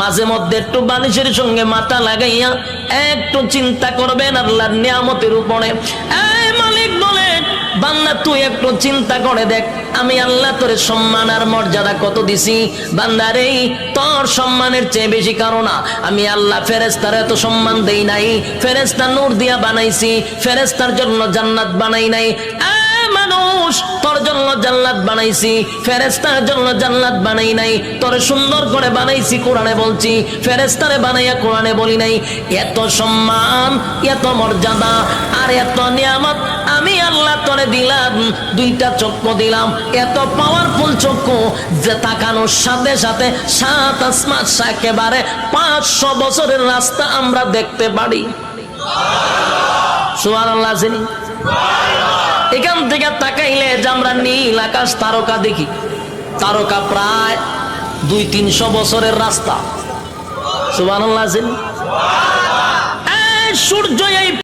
মাঝে মধ্যে একটু বালিশের সঙ্গে মাথা লাগাইয়া একটু চিন্তা করবেন আল্লাহর নিয়ামতের উপরে। এই মালিক বলেন, বান্দা তুই একটু চিন্তা করে দেখ, আমি আল্লাহ তোর সম্মান আর মর্যাদা কত দিছি। বান্দারে, তোর সম্মানের চেয়ে বেশি কারণ না, আমি আল্লাহ ফেরেশতার এত সম্মান দেই নাই। ফেরেশতা নূর দিয়া বানাইছি, ফেরেশতার জন্য জান্নাত বানাই নাই। মানুষ, তোর জন্য জান্নাত বানাইছি, ফেরেশতার জন্য জান্নাত বানাই নাই। তোর সুন্দর করে বানাইছি, কোরআনে বলছি, ফেরেশতারে বানাইয়া কোরআনে বলি নাই। এত সম্মান, এত মর্যাদা আর এত নিয়ামত আমি আল্লাহ তোরে দিলাম। দুইটা চক্ষু দিলাম, এত পাওয়ারফুল চক্ষু যে তাকানোর সাথে সাথে সাত আসমান একেবারে 500 বছরের রাস্তা আমরা দেখতে পারি। সুবহানাল্লাহ। এখান থেকে তাকাইলে যে আমরা নীল আকাশ তারকা দেখি, তারকা প্রায় 200-300 বছরের রাস্তা। সুবহানাল্লাহ।